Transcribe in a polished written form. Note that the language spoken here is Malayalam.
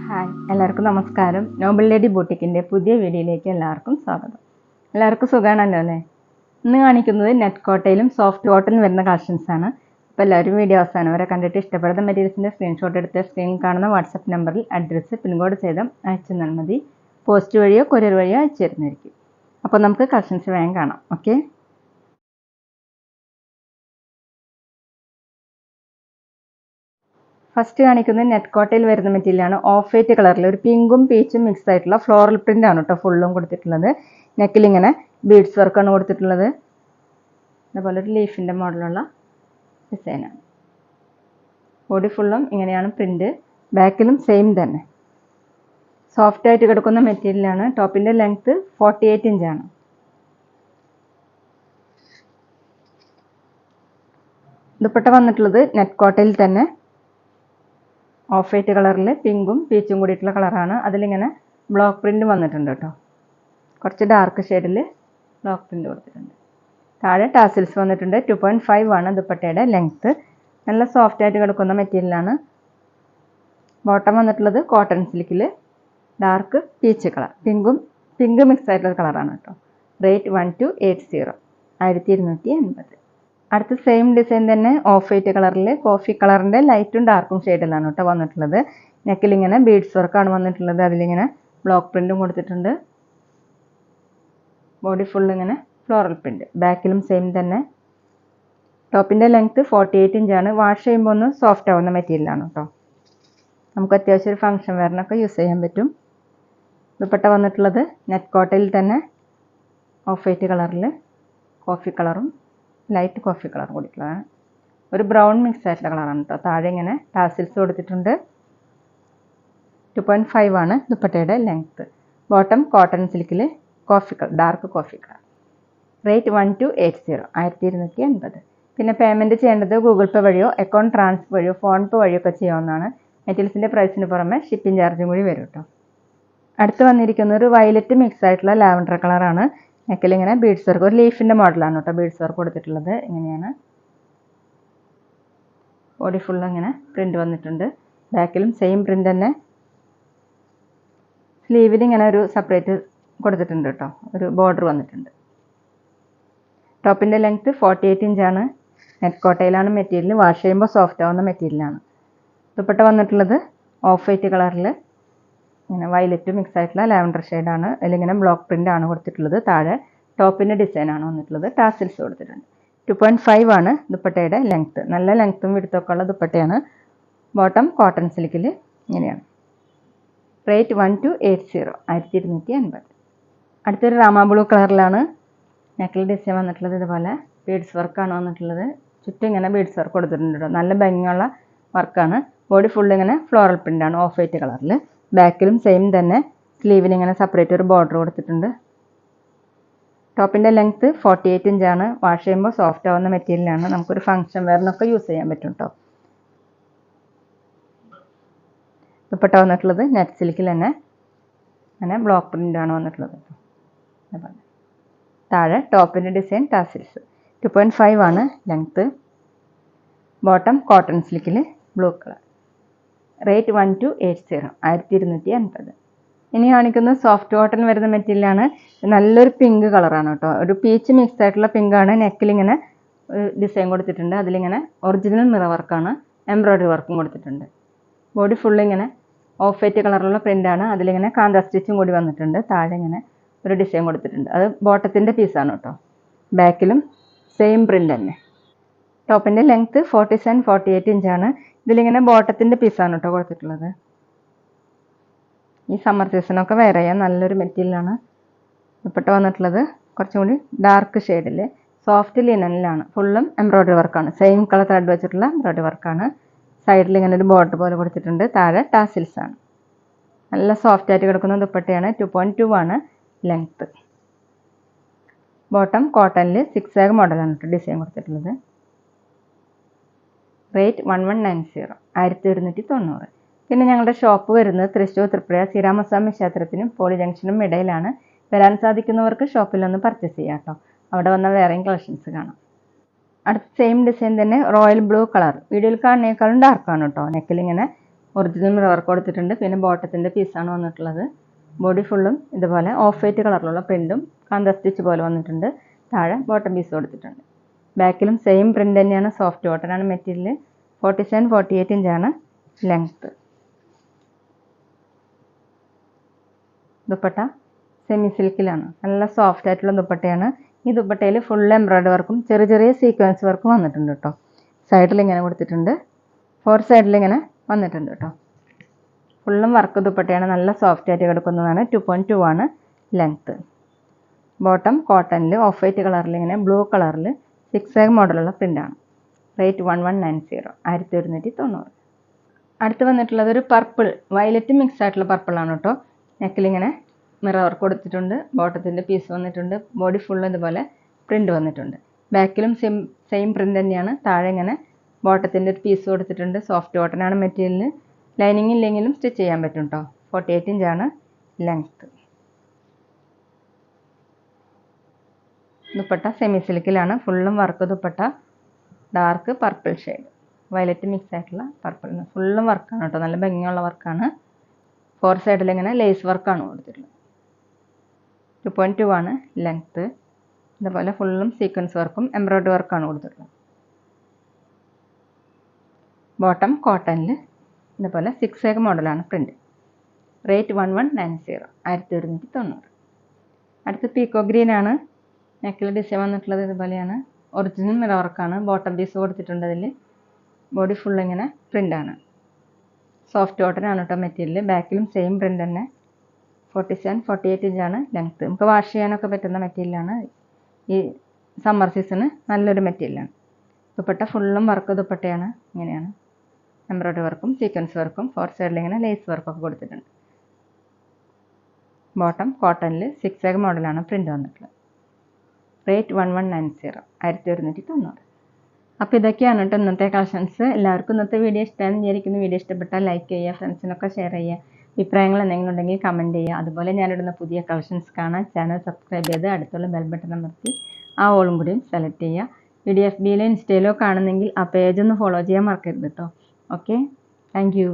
ഹായ്, എല്ലാവർക്കും നമസ്കാരം. നോബിൾ ലേഡി ബൂട്ടിക്കിൻ്റെ പുതിയ വീഡിയോയിലേക്ക് എല്ലാവർക്കും സ്വാഗതം. എല്ലാവർക്കും സുഖമാണല്ലോ അല്ലേ? ഇന്ന് കാണിക്കുന്നത് നെറ്റ് കോട്ടയിലും സോഫ്റ്റ് കോട്ടൺ വരുന്ന കളക്ഷൻസ് ആണ്. അപ്പോൾ എല്ലാവരും വീഡിയോ അവസാനം വരെ കണ്ടിട്ട് ഇഷ്ടപ്പെടുന്ന മെറ്റീരിയൽസിൻ്റെ സ്ക്രീൻഷോട്ട് എടുത്ത് സ്ക്രീനിൽ കാണുന്ന വാട്സപ്പ് നമ്പറിൽ അഡ്രസ്സ് പിൻകോഡ് ചെയ്തും അയച്ചു തന്നാൽ മതി. പോസ്റ്റ് വഴിയോ കൊറിയർ വഴിയോ അയച്ചു തരുന്നതായിരിക്കും. അപ്പോൾ നമുക്ക് കളക്ഷൻസ് വേഗം കാണാം. ഓക്കെ, ഫസ്റ്റ് കാണിക്കുന്നത് നെറ്റ് കോട്ടയിൽ വരുന്ന മെറ്റീരിയലാണ്. ഓഫ് വൈറ്റ് കളറിൽ ഒരു പിങ്കും പീച്ചും മിക്സ് ആയിട്ടുള്ള ഫ്ലോറൽ പ്രിൻ്റ് ആണ് കേട്ടോ ഫുള്ളും കൊടുത്തിട്ടുള്ളത്. നെക്കിൽ ഇങ്ങനെ ബീഡ്സ് വർക്കാണ് കൊടുത്തിട്ടുള്ളത്. അതുപോലെ ഒരു ലീഫിൻ്റെ മോഡലുള്ള ഡിസൈനാണ്. ബോഡി ഫുള്ളും ഇങ്ങനെയാണ് പ്രിൻ്റ്. ബാക്കിലും സെയിം തന്നെ സോഫ്റ്റ് ആയിട്ട് കിടക്കുന്ന മെറ്റീരിയലാണ്. ടോപ്പിൻ്റെ ലെങ്ത്ത് 48 ഇഞ്ചാണ്. ദുപ്പട്ട വന്നിട്ടുള്ളത് നെറ്റ് കോട്ടയിൽ തന്നെ ഓഫ് വൈറ്റ് കളറിൽ പിങ്കും പീച്ചും കൂടിയിട്ടുള്ള കളറാണ്. അതിലിങ്ങനെ ബ്ലോക്ക് പ്രിൻ്റ് വന്നിട്ടുണ്ട് കേട്ടോ. കുറച്ച് ഡാർക്ക് ഷെയ്ഡിൽ ബ്ലോക്ക് പ്രിൻ്റ് കൊടുത്തിട്ടുണ്ട്. താഴെ ടാസിൽസ് വന്നിട്ടുണ്ട്. 2.5 ആണ് ദുപ്പട്ടയുടെ ലെങ്ത്ത്. നല്ല സോഫ്റ്റ് ആയിട്ട് കിടക്കുന്ന മെറ്റീരിയലാണ്. ബോട്ടം വന്നിട്ടുള്ളത് കോട്ടൺ സിൽക്കിൽ dark peach colour, pink mix ആയിട്ടുള്ള കളറാണ് കേട്ടോ. റേറ്റ് 1280, 1280. അടുത്ത സെയിം ഡിസൈൻ തന്നെ ഓഫ് വൈറ്റ് കളറിൽ കോഫി കളറിൻ്റെ ലൈറ്റും ഡാർക്കും ഷെയ്ഡിലാണ് കേട്ടോ വന്നിട്ടുള്ളത്. നെക്കിൽ ഇങ്ങനെ ബീഡ്സ് വർക്കാണ് വന്നിട്ടുള്ളത്. അതിലിങ്ങനെ ബ്ലോക്ക് പ്രിൻറ്റും കൊടുത്തിട്ടുണ്ട്. ബോഡി ഫുൾ ഇങ്ങനെ ഫ്ലോറൽ പ്രിൻറ്റ്. ബാക്കിലും സെയിം തന്നെ. ടോപ്പിൻ്റെ ലെങ്ത്ത് 48 ഇഞ്ചാണ്. വാഷ് ചെയ്യുമ്പോൾ ഒന്ന് സോഫ്റ്റ് ആവുന്ന മെറ്റീരിയലാണ് കേട്ടോ. നമുക്ക് അത്യാവശ്യം ഒരു ഫംഗ്ഷൻ വെയറിനൊക്കെ യൂസ് ചെയ്യാൻ പറ്റും. ദുപ്പട്ട വന്നിട്ടുള്ളത് നെറ്റ് കോട്ടയിൽ തന്നെ ഓഫ് വൈറ്റ് കളറിൽ കോഫി കളറും ലൈറ്റ് കോഫി കളർ കൊടുത്തിട്ടുള്ളതാണ്. ഒരു ബ്രൗൺ മിക്സ് ആയിട്ടുള്ള കളറാണ് കേട്ടോ. താഴെ ഇങ്ങനെ ടാസിൽസ് കൊടുത്തിട്ടുണ്ട്. 2.5 ആണ് ദുപ്പട്ടയുടെ ലെങ്ത്ത്. ബോട്ടം കോട്ടൺ സിൽക്കിൽ coffee colour, dark coffee colour. Rate 1280, 1280. പിന്നെ പേയ്മെൻറ്റ് ചെയ്യേണ്ടത് ഗൂഗിൾ പേ വഴിയോ അക്കൗണ്ട് ട്രാൻസ്ഫർ വഴിയോ ഫോൺ പേ വഴിയോ ഒക്കെ ചെയ്യാവുന്നതാണ്. മെറ്റീരിയൽസിൻ്റെ പ്രൈസിന് പുറമെ ഷിപ്പിംഗ് ചാർജും കൂടി വരും കേട്ടോ. അടുത്ത് വന്നിരിക്കുന്ന ഒരു വയലറ്റ് മിക്സ് ആയിട്ടുള്ള ലാവൻഡർ കളറാണ്. നെക്കിൽ ഇങ്ങനെ ബീഡ്സ് വർക്ക്, ഒരു ലീഫിൻ്റെ മോഡലാണ് കേട്ടോ ബീഡ്സ് വർക്ക് കൊടുത്തിട്ടുള്ളത്. ഇങ്ങനെയാണ്. ബോഡി ഫുൾ ഇങ്ങനെ പ്രിൻ്റ് വന്നിട്ടുണ്ട്. ബാക്കിലും സെയിം പ്രിൻ്റ് തന്നെ. സ്ലീവിൽ ഇങ്ങനെ ഒരു സെപ്പറേറ്റ് കൊടുത്തിട്ടുണ്ട് കേട്ടോ. ഒരു ബോർഡർ വന്നിട്ടുണ്ട്. ടോപ്പിൻ്റെ ലെങ്ത്ത് 48 ഇഞ്ചാണ്. നെറ്റ് കോട്ടയിലാണ് മെറ്റീരിയൽ. വാഷ് ചെയ്യുമ്പോൾ സോഫ്റ്റ് ആവുന്ന മെറ്റീരിയലാണ്. ദുപ്പട്ട വന്നിട്ടുള്ളത് ഓഫ് വൈറ്റ് കളറിൽ ഇങ്ങനെ വയലറ്റ് മിക്സ് ആയിട്ടുള്ള ലാവൻഡർ ഷെയ്ഡാണ്. അതിലിങ്ങനെ ബ്ലോക്ക് പ്രിൻ്റ് ആണ് കൊടുത്തിട്ടുള്ളത്. താഴെ ടോപ്പിൻ്റെ ഡിസൈനാണ് വന്നിട്ടുള്ളത്. ടാസിൽസ് കൊടുത്തിട്ടുണ്ട്. 2.5 ആണ് ദുപ്പട്ടയുടെ ലെങ്ത്ത്. നല്ല ലെങ്ത്തും വിടുത്തൊക്കെ ഉള്ള ദുപ്പട്ടയാണ്. ബോട്ടം കോട്ടൺ സിൽക്കിൽ ഇങ്ങനെയാണ്. റേറ്റ് 1280, 1280. അടുത്തൊരു രാമ ബ്ലൂ കളറിലാണ് നെക്കിൽ ഡിസൈൻ വന്നിട്ടുള്ളത്. ഇതുപോലെ ബീഡ്സ് വർക്കാണ് വന്നിട്ടുള്ളത്. ചുറ്റും ഇങ്ങനെ ബീഡ്സ് വർക്ക് കൊടുത്തിട്ടുണ്ട്. നല്ല ഭംഗിയുള്ള വർക്കാണ്. ബോഡി ഫുൾ ഇങ്ങനെ ഫ്ലോറൽ പ്രിൻ്റാണ് ഓഫ് വൈറ്റ് കളറിൽ. ബാക്കിലും സെയിം തന്നെ. സ്ലീവിന് ഇങ്ങനെ സെപ്പറേറ്റ് ഒരു ബോർഡർ കൊടുത്തിട്ടുണ്ട്. ടോപ്പിൻ്റെ ലെങ്ത്ത് 48 ഇഞ്ചാണ്. വാഷ് ചെയ്യുമ്പോൾ സോഫ്റ്റ് ആവുന്ന മെറ്റീരിയലാണ്. നമുക്കൊരു ഫംഗ്ഷൻ വെയറിനൊക്കെ യൂസ് ചെയ്യാൻ പറ്റും കേട്ടോ. ദുപ്പട്ട വന്നിട്ടുള്ളത് നെറ്റ് സിൽക്കിൽ തന്നെ അങ്ങനെ ബ്ലോക്ക് പ്രിൻ്റാണ് വന്നിട്ടുള്ളത്. താഴെ ടോപ്പിൻ്റെ ഡിസൈൻ ടാസിൽസ്. 2.5 ആണ് ലെങ്ത്ത്. ബോട്ടം കോട്ടൺ സിൽക്കിൽ ബ്ലൂ കളർ. റേറ്റ് 1280, 1280. ഇനി കാണിക്കുന്നത് സോഫ്റ്റ് കോട്ടൺ വരുന്ന മെറ്റീരിയലാണ്. നല്ലൊരു പിങ്ക് കളറാണ് കേട്ടോ. ഒരു പീച്ച് മിക്സ് ആയിട്ടുള്ള പിങ്കാണ്. നെക്കിൽ ഇങ്ങനെ ഡിസൈൻ കൊടുത്തിട്ടുണ്ട്. അതിലിങ്ങനെ ഒറിജിനൽ മിറർ വർക്കാണ്. എംബ്രോയ്ഡറി വർക്കും കൊടുത്തിട്ടുണ്ട്. ബോഡി ഫുൾ ഇങ്ങനെ ഓഫ് വൈറ്റ് കളറുള്ള പ്രിൻ്റാണ്. അതിലിങ്ങനെ കാന്ത സ്റ്റിച്ചും കൂടി വന്നിട്ടുണ്ട്. താഴെ ഇങ്ങനെ ഒരു ഡിസൈൻ കൊടുത്തിട്ടുണ്ട്. അത് ബോട്ടത്തിൻ്റെ പീസാണ് കേട്ടോ. ബാക്കിലും സെയിം പ്രിൻ്റ് തന്നെ. ടോപ്പിൻ്റെ ലെങ്ത്ത് 47, 48 ഇഞ്ചാണ്. ഇതിലിങ്ങനെ ബോട്ടത്തിൻ്റെ പീസാണ് കേട്ടോ കൊടുത്തിട്ടുള്ളത്. ഈ സമ്മർ സീസണൊക്കെ വെയർ ചെയ്യാൻ നല്ലൊരു മെറ്റീരിയലാണ്. ദുപ്പട്ട വന്നിട്ടുള്ളത് കുറച്ചും കൂടി ഡാർക്ക് ഷെയ്ഡിൽ സോഫ്റ്റ് ലിനനിലാണ്. ഫുള്ളും എംബ്രോയ്ഡറി വർക്കാണ്. സെയിം കളർ ത്രെഡ് വെച്ചിട്ടുള്ള എംബ്രോയ്ഡറി വർക്കാണ്. സൈഡിൽ ഇങ്ങനെ ഒരു ബോർഡർ പോലെ കൊടുത്തിട്ടുണ്ട്. താഴെ ടാസിൽസ് ആണ്. നല്ല സോഫ്റ്റ് ആയിട്ട് കിടക്കുന്ന ദുപ്പട്ടയാണ്. 2.2 ആണ് ലെങ്ത്ത്. ബോട്ടം കോട്ടണിൽ 6 മോഡലാണ് കേട്ടോ ഡിസൈൻ കൊടുത്തിട്ടുള്ളത്. റേറ്റ് 1190, 1190. പിന്നെ ഞങ്ങളുടെ ഷോപ്പ് വരുന്നത് തൃശ്ശൂർ തൃപ്രയ ശ്രീരാമസ്വാമി ക്ഷേത്രത്തിനും പോളി ജംഗ്ഷനും ഇടയിലാണ്. വരാൻ സാധിക്കുന്നവർക്ക് ഷോപ്പിലൊന്ന് പർച്ചേസ് ചെയ്യാം കേട്ടോ. അവിടെ വന്ന വേറെയും കളക്ഷൻസ് കാണാം. അടുത്ത സെയിം ഡിസൈൻ തന്നെ റോയൽ ബ്ലൂ കളർ, വീഡിയോയിൽ കാണുന്നേക്കാളും ഡാർക്കാണ് കേട്ടോ. നെക്കിൽ ഇങ്ങനെ ഒറിജിനൽ മിറർ വർക്ക് കൊടുത്തിട്ടുണ്ട്. പിന്നെ ബോട്ടത്തിൻ്റെ പീസാണ് വന്നിട്ടുള്ളത്. ബോഡി ഫുള്ളും ഇതുപോലെ ഓഫ് വൈറ്റ് കളറിലുള്ള പ്രിൻറ്റും കാന്ത സ്റ്റിച്ച് പോലെ വന്നിട്ടുണ്ട്. താഴെ ബോട്ടം പീസ് കൊടുത്തിട്ടുണ്ട്. ബാക്കിലും സെയിം പ്രിൻ്റ് തന്നെയാണ്. സോഫ്റ്റ് കോട്ടൺ ആണ് മെറ്റീരിയൽ. 47-48 ഇഞ്ചാണ് ലെങ്ത്ത്. ദുപ്പട്ട സെമി സിൽക്കിലാണ്. നല്ല സോഫ്റ്റ് ആയിട്ടുള്ള ദുപ്പട്ടയാണ്. ഈ ദുപ്പട്ടയിൽ ഫുൾ എംബ്രോയ്ഡറി വർക്കും ചെറിയ ചെറിയ സീക്വൻസ് വർക്കും വന്നിട്ടുണ്ട് കേട്ടോ. സൈഡിൽ ഇങ്ങനെ കൊടുത്തിട്ടുണ്ട്, 4 സൈഡിൽ ഇങ്ങനെ വന്നിട്ടുണ്ട് കേട്ടോ. ഫുള്ളും വർക്ക് ദുപ്പട്ടയാണ്. നല്ല സോഫ്റ്റ് ആയിട്ട് കിടക്കുന്നതാണ്. 2.2 ആണ് ലെങ്ത്ത്. ബോട്ടം കോട്ടണിൽ ഓഫ് വൈറ്റ് കളറിൽ ഇങ്ങനെ ബ്ലൂ കളറിൽ 6 മോഡലുള്ള പ്രിൻ്റാണ്. റേറ്റ് 1190, 1190. അടുത്ത് വന്നിട്ടുള്ളത് ഒരു പർപ്പിൾ, വയലറ്റ് മിക്സ് ആയിട്ടുള്ള പർപ്പിളാണ് കേട്ടോ. നെക്കിലിങ്ങനെ മിറർ വർക്ക് കൊടുത്തിട്ടുണ്ട്. ബോട്ടത്തിൻ്റെ പീസ് വന്നിട്ടുണ്ട്. ബോഡി ഫുള്ള് ഇതുപോലെ പ്രിൻ്റ് വന്നിട്ടുണ്ട്. ബാക്കിലും സെയിം പ്രിൻ്റ് തന്നെയാണ്. താഴെ ഇങ്ങനെ ബോട്ടത്തിൻ്റെ ഒരു പീസ് കൊടുത്തിട്ടുണ്ട്. സോഫ്റ്റ് കോട്ടൺ ആണ് മെറ്റീരിയൽ. ലൈനിങ് ഇല്ലെങ്കിലും സ്റ്റിച്ച് ചെയ്യാൻ പറ്റും കേട്ടോ. 48 ഇഞ്ചാണ് ലെങ്ത്ത്. ദുപ്പട്ട സെമി സിൽക്കിലാണ്. ഫുള്ളും work dupatta. Dark purple shade, violet mix ആയിട്ടുള്ള പർപ്പിൾ. ഫുള്ളും വർക്കാണ് കേട്ടോ. നല്ല ഭംഗിയുള്ള വർക്കാണ്. 4 സൈഡിൽ ഇങ്ങനെ ലേസ് വർക്കാണ് കൊടുത്തിട്ടുള്ളത്. 2.2 ആണ് ലെങ്ത്ത്. ഇതുപോലെ ഫുള്ളും സീക്വൻസ് വർക്കും എംബ്രോയ്ഡറി വർക്കാണ് കൊടുത്തിട്ടുള്ളത്. ബോട്ടം കോട്ടണിൽ ഇതുപോലെ 6 മോഡലാണ് പ്രിൻ്റ്. റേറ്റ് 1190, 1190. അടുത്ത് പീക്കോ ഗ്രീൻ ആണ്. നെക്കിൽ ഡിസൈൻ വന്നിട്ടുള്ളത് ഇതുപോലെയാണ്. ഒറിജിനൽ മിറർ വർക്കാണ്. ബോട്ടം പീസ് കൊടുത്തിട്ടുണ്ട്. അതിൽ ബോഡി ഫുൾ ഇങ്ങനെ പ്രിൻ്റാണ്. സോഫ്റ്റ് കോട്ടൺ ആണ് കേട്ടോ മെറ്റീരിയൽ. ബാക്കിലും സെയിം പ്രിൻ്റ് തന്നെ. 47-48 ഇഞ്ചാണ് ലെങ്ത്ത്. നമുക്ക് വാഷ് ചെയ്യാനൊക്കെ പറ്റുന്ന മെറ്റീരിയലാണ്. ഈ സമ്മർ സീസണ് നല്ലൊരു മെറ്റീരിയലാണ്. ദുപ്പട്ട ഫുള്ളും വർക്ക് ദുപ്പട്ടയാണ്. ഇങ്ങനെയാണ് എംബ്രോയ്ഡറി വർക്കും സീക്വൻസ് വർക്കും 4 സൈഡിൽ ഇങ്ങനെ ലേസ് വർക്കൊക്കെ കൊടുത്തിട്ടുണ്ട്. ബോട്ടം കോട്ടണിൽ 6 മോഡലാണ് പ്രിൻ്റ് വന്നിട്ടുള്ളത്. റേറ്റ് 1190, 1190. അപ്പോൾ ഇതൊക്കെയാണ് കേട്ടോ ഇന്നത്തെ കളക്ഷൻസ്. എല്ലാവർക്കും ഇന്നത്തെ വീഡിയോ ഇഷ്ടമാണെന്ന് വിചാരിക്കുന്നു. വീഡിയോ ഇഷ്ടപ്പെട്ടാൽ ലൈക്ക് ചെയ്യുക, ഫ്രണ്ട്സിനൊക്കെ ഷെയർ ചെയ്യുക. അഭിപ്രായങ്ങൾ എന്തെങ്കിലും ഉണ്ടെങ്കിൽ കമൻറ്റ് ചെയ്യുക. അതുപോലെ ഞാനിടുന്ന പുതിയ കളക്ഷൻസ് കാണാൻ ചാനൽ സബ്സ്ക്രൈബ് ചെയ്ത് അടുത്തുള്ള ബെൽ ബട്ടൺ അമർത്തി ആ ഓളും കൂടിയും സെലക്ട് ചെയ്യുക. വീഡിയോ FBയിലോ ഇൻസ്റ്റയിലോ കാണുന്നെങ്കിൽ ആ പേജ് ഒന്ന് ഫോളോ ചെയ്യാൻ മറക്കരുത് കേട്ടോ. Okay, thank you.